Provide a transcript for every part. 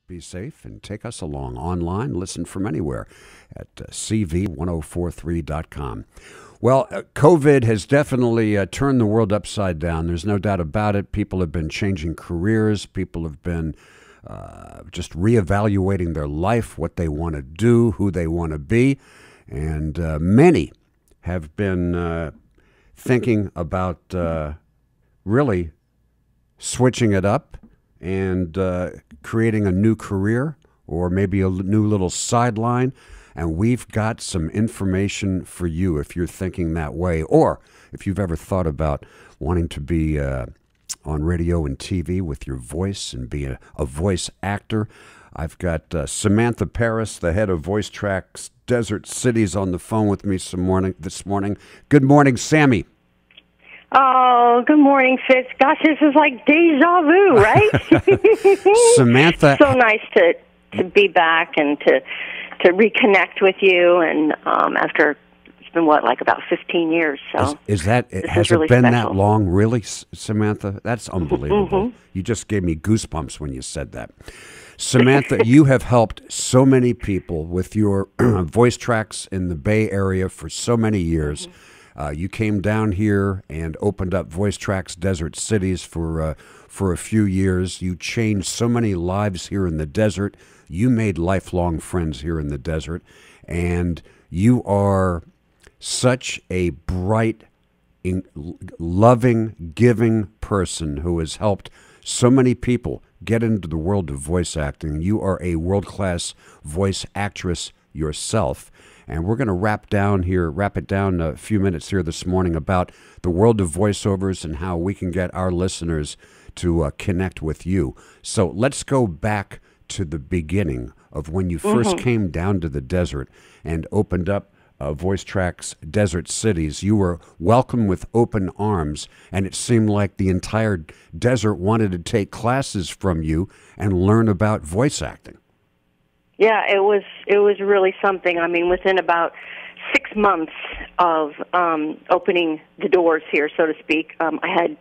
Be safe and take us along online. Listen from anywhere at CV104.3.com. Well, COVID has definitely turned the world upside down. There's no doubt about it. People have been changing careers. People have been just reevaluating their life, what they want to do, who they want to be. And many have been thinking about really switching it up and creating a new career or maybe a new little sideline. And we've got some information for you if you're thinking that way, or if you've ever thought about wanting to be on radio and TV with your voice and be a voice actor. I've got Samantha Paris, the head of Voicetrax Desert Cities, on the phone with me this morning. Good morning, Sammy. Oh, good morning, Fitz. Gosh, this is like deja vu, right? Samantha. So nice to be back and to reconnect with you. And after, it's been like about 15 years. So has really it been special. that long, really, Samantha? That's unbelievable. Mm-hmm. You just gave me goosebumps when you said that. Samantha, you have helped so many people with your Voicetrax in the Bay Area for so many years. Mm-hmm. You came down here and opened up Voicetrax Desert Cities for a few years. You changed so many lives here in the desert. You made lifelong friends here in the desert. And you are such a bright, loving, giving person who has helped so many people get into the world of voice acting. You are a world-class voice actress yourself. And we're going to wrap it down a few minutes here this morning about the world of voiceovers and how we can get our listeners to connect with you. So let's go back to the beginning of when you first came down to the desert and opened up Voicetrax Desert Cities. You were welcomed with open arms, and it seemed like the entire desert wanted to take classes from you and learn about voice acting. Yeah, it was really something. I mean, within about 6 months of opening the doors here, so to speak, I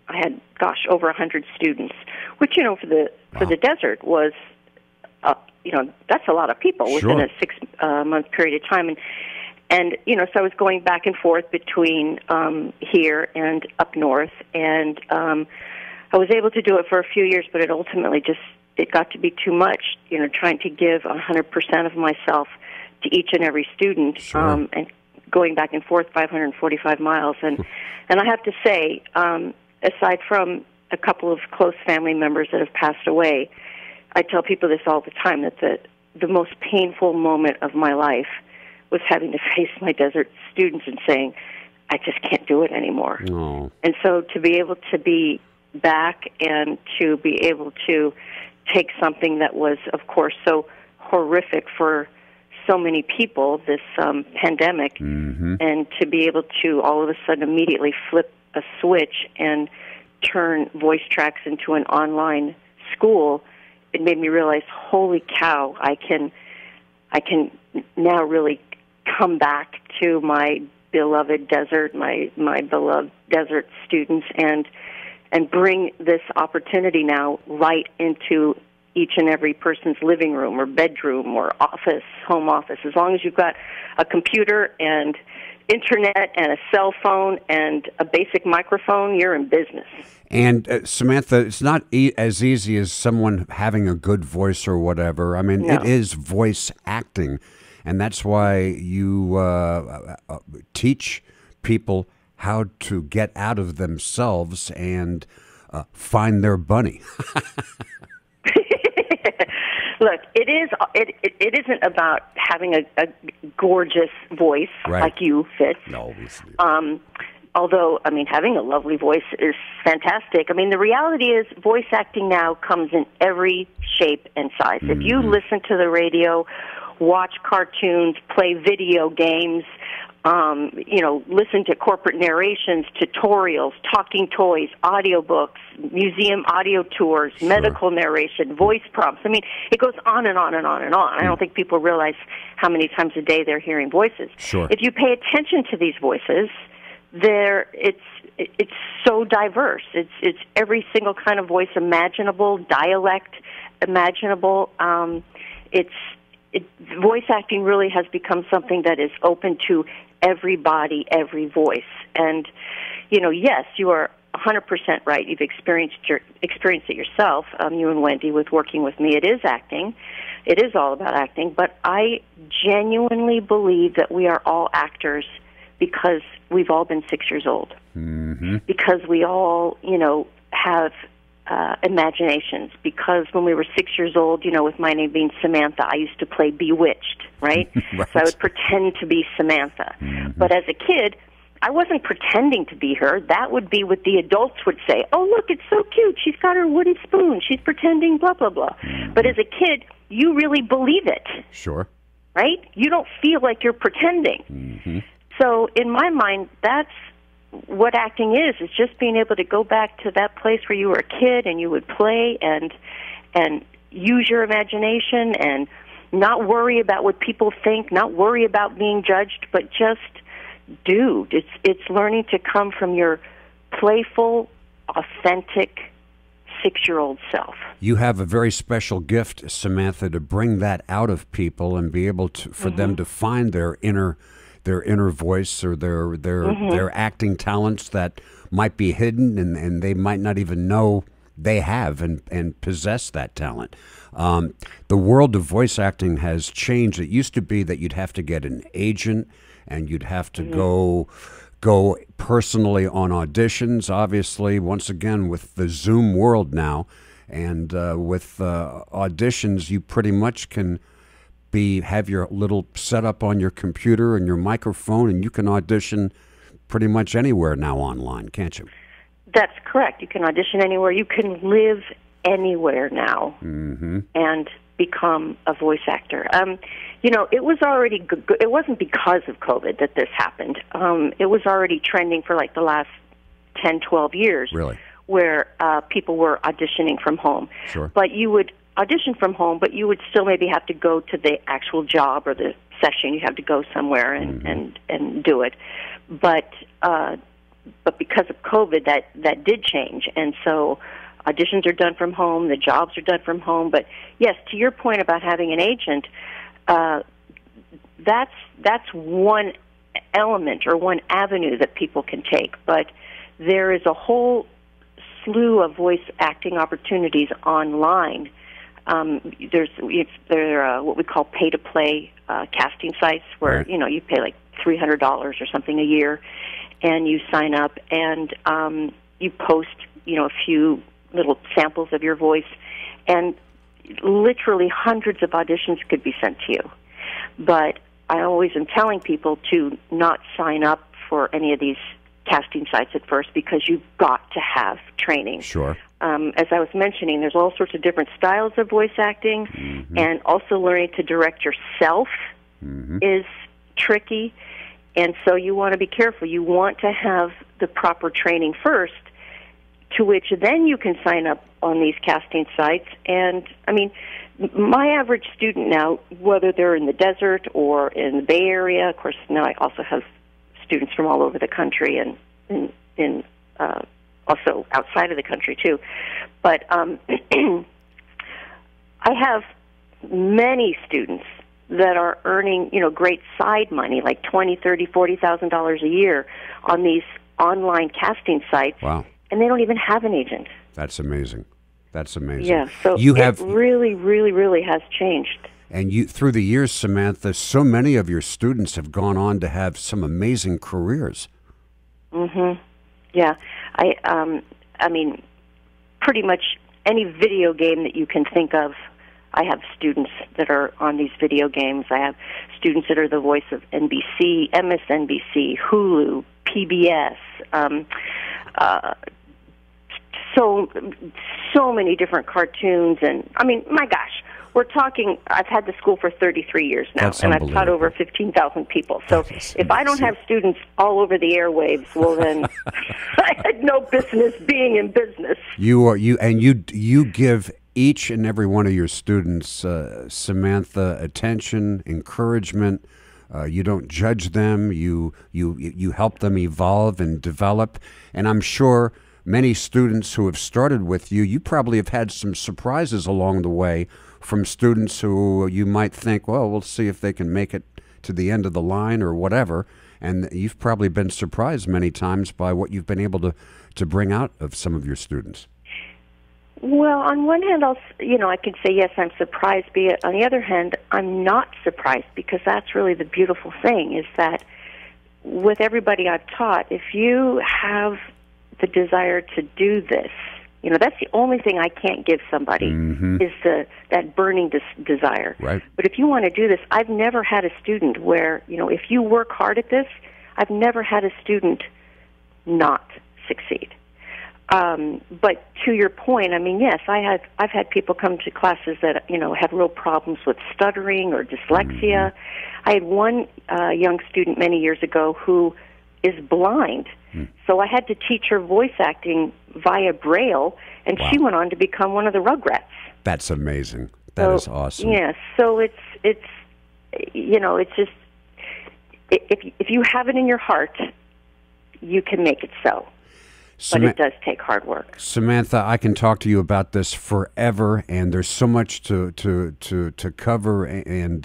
had over 100 students, which for the desert was that's a lot of people within a 6 month period of time, and so I was going back and forth between here and up north, and I was able to do it for a few years, but it ultimately it got to be too much, trying to give 100% of myself to each and every student, and going back and forth 545 miles. And I have to say, aside from a couple of close family members that have passed away, I tell people this all the time, that the most painful moment of my life was having to face my desert students and saying, I just can't do it anymore. Oh. And so to be able to be back and to be able to take something that was, of course, so horrific for so many people, this pandemic, and to be able to all of a sudden immediately flip a switch and turn Voicetrax into an online school, it made me realize, holy cow, I can now really come back to my beloved desert, my beloved desert students, and bring this opportunity now right into each and every person's living room or bedroom or office, home office. As long as you've got a computer and internet and a cell phone and a basic microphone, you're in business. And Samantha, it's not as easy as someone having a good voice or whatever. I mean, No. It is voice acting, and that's why you teach people how to get out of themselves and find their bunny. Look, it isn't about having a gorgeous voice like you, Fitz. No, obviously. Although, I mean, having a lovely voice is fantastic. I mean, the reality is voice acting now comes in every shape and size. If you listen to the radio, watch cartoons, play video games, listen to corporate narrations, tutorials, talking toys, audiobooks, museum audio tours, medical narration, voice prompts. I mean, it goes on and on and on and on. I don't think people realize how many times a day they're hearing voices. Sure. If you pay attention to these voices, it's so diverse. It's every single kind of voice imaginable, dialect, imaginable. Voice acting really has become something that is open to everybody, every voice. And, yes, you are 100% right. You've experienced it yourself, you and Wendy, with working with me. It is acting. It is all about acting. But I genuinely believe that we are all actors because we've all been 6 years old. Mm-hmm. Because we all, have imaginations. Because when we were 6 years old, with my name being Samantha, I used to play Bewitched, right? Right. So I would pretend to be Samantha. Mm-hmm. But as a kid, I wasn't pretending to be her. That would be what the adults would say. Oh, look, it's so cute. She's got her wooden spoon. She's pretending blah, blah, blah. Mm-hmm. But as a kid, you really believe it. Sure. Right? You don't feel like you're pretending. Mm-hmm. So in my mind, that's what acting is just being able to go back to that place where you were a kid and you would play and use your imagination and not worry about what people think, not worry about being judged, but just do. It's learning to come from your playful, authentic 6-year-old self. You have a very special gift, Samantha, to bring that out of people and be able to for them to find their inner voice or their acting talents that might be hidden and they might not even know they have and possess that talent. The world of voice acting has changed. It used to be that you'd have to get an agent and you'd have to go personally on auditions. Obviously, once again, with the Zoom world now and with auditions, you pretty much can have your little setup on your computer and your microphone, and you can audition pretty much anywhere now online, can't you? That's correct. You can audition anywhere. You can live anywhere now and become a voice actor. It was already good. It wasn't because of COVID that this happened. It was already trending for like the last 10, 12 years. Really? Where people were auditioning from home. Sure. But you would audition from home, but you would still maybe have to go to the actual job or the session. You have to go somewhere and do it. But because of COVID, that did change, and so auditions are done from home. The jobs are done from home. But yes, to your point about having an agent, that's one element or one avenue that people can take. But there is a whole slew of voice acting opportunities online. There are what we call pay-to-play casting sites where, you pay like $300 or something a year, and you sign up, and you post, a few little samples of your voice, and literally hundreds of auditions could be sent to you. But I always am telling people to not sign up for any of these casting sites at first because you've got to have training. Sure. As I was mentioning, there's all sorts of different styles of voice acting, and also learning to direct yourself is tricky, and so you want to be careful. You want to have the proper training first, to which then you can sign up on these casting sites. And, my average student now, whether they're in the desert or in the Bay Area, of course, now I also have students from all over the country and also outside of the country too. But I have many students that are earning, great side money, like $20,000, $30,000, $40,000 a year on these online casting sites. Wow. And they don't even have an agent. That's amazing. That's amazing. Yeah, so it really, really, really has changed. And you, through the years, Samantha, so many of your students have gone on to have some amazing careers. Yeah, pretty much any video game that you can think of, I have students that are on these video games. I have students that are the voice of NBC, MSNBC, Hulu, PBS, so many different cartoons, and my gosh, we're talking. I've had the school for 33 years now, and I've taught over 15,000 people. So if I don't have students all over the airwaves, well then I had no business being in business. You give each and every one of your students, Samantha, attention, encouragement. You don't judge them. You help them evolve and develop, and I'm sure many students who have started with you, you probably have had some surprises along the way from students who you might think, well, we'll see if they can make it to the end of the line or whatever. And you've probably been surprised many times by what you've been able to bring out of some of your students. Well, on one hand, I can say, yes, I'm surprised. On the other hand, I'm not surprised, because that's really the beautiful thing, is that with everybody I've taught, if you have the desire to do this, that's the only thing I can't give somebody, is that burning desire. Right. But if you want to do this, I've never had a student where, if you work hard at this, I've never had a student not succeed. But to your point, yes, I've had people come to classes that, have real problems with stuttering or dyslexia. I had one young student many years ago who is blind. So I had to teach her voice acting via Braille, and she went on to become one of the Rugrats. That's amazing. That is awesome. Yes. So it's just, if you have it in your heart, you can make it so. But it does take hard work. Samantha, I can talk to you about this forever, and there's so much to cover and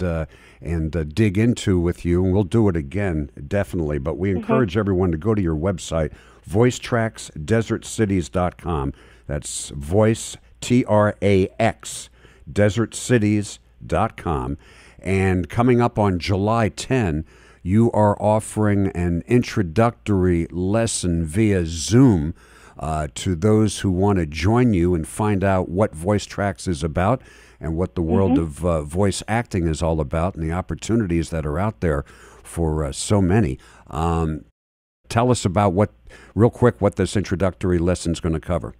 dig into with you, and we'll do it again, definitely. But we encourage everyone to go to your website, voicetraxdesertcities.com. That's voice, Trax, desertcities.com. And coming up on July 10, you are offering an introductory lesson via Zoom to those who want to join you and find out what Voicetrax is about and what the world of voice acting is all about, and the opportunities that are out there for so many. Tell us about real quick, what this introductory lesson is going to cover.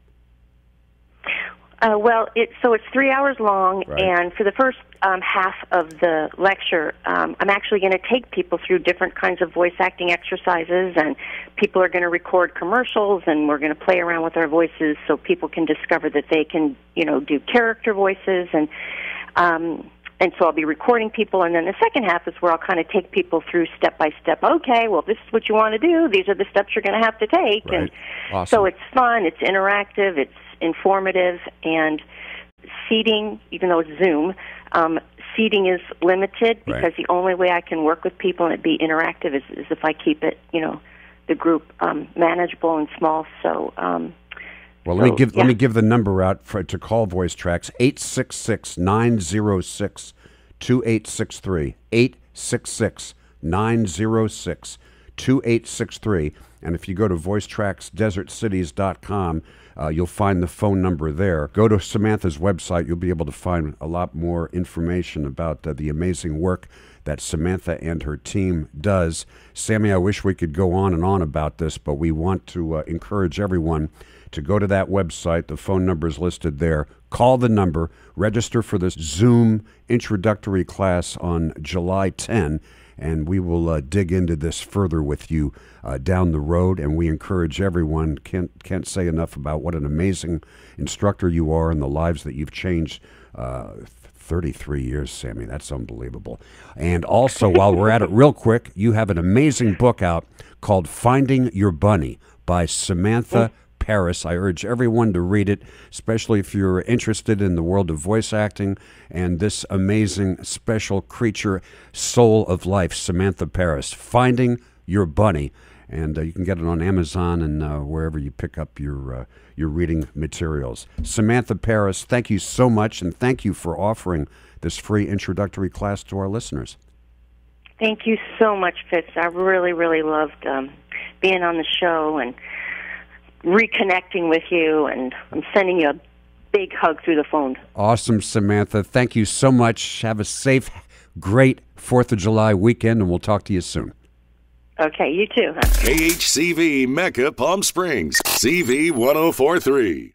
It's 3 hours long, right. And for the first half of the lecture, I'm actually going to take people through different kinds of voice acting exercises, and people are going to record commercials, and we're going to play around with our voices so people can discover that they can, do character voices, and so I'll be recording people, and then the second half is where I'll kind of take people through step by step. Okay, well, this is what you want to do. These are the steps you're going to have to take, right. And awesome. So it's fun, it's interactive, it's informative, and seating, even though it's Zoom, seating is limited, because right. the only way I can work with people and it be interactive is if I keep it, the group manageable and small. So, let me give the number out to call Voicetrax, 866-906-2863, 866-906-2863. And if you go to voicetraxdesertcities.com, you'll find the phone number there. Go to Samantha's website. You'll be able to find a lot more information about the amazing work that Samantha and her team does. Sammy, I wish we could go on and on about this, but we want to encourage everyone to go to that website. The phone number is listed there. Call the number. Register for this Zoom introductory class on July 10, and we will dig into this further with you down the road. And we encourage everyone, can't say enough about what an amazing instructor you are and the lives that you've changed. 33 years, Sammy. That's unbelievable. And also, while we're at it real quick, you have an amazing book out called Finding Your Bunny by Samantha Paris. I urge everyone to read it, especially if you're interested in the world of voice acting and this amazing special creature, soul of life, Samantha Paris. Finding Your Bunny. And you can get it on Amazon and wherever you pick up your reading materials. Samantha Paris, thank you so much, and thank you for offering this free introductory class to our listeners. Thank you so much, Fitz. I really, really loved being on the show and reconnecting with you, and I'm sending you a big hug through the phone. Awesome, Samantha. Thank you so much. Have a safe, great 4th of July weekend, and we'll talk to you soon. Okay, you too. Huh? KHCV Mecca, Palm Springs, CV104.3.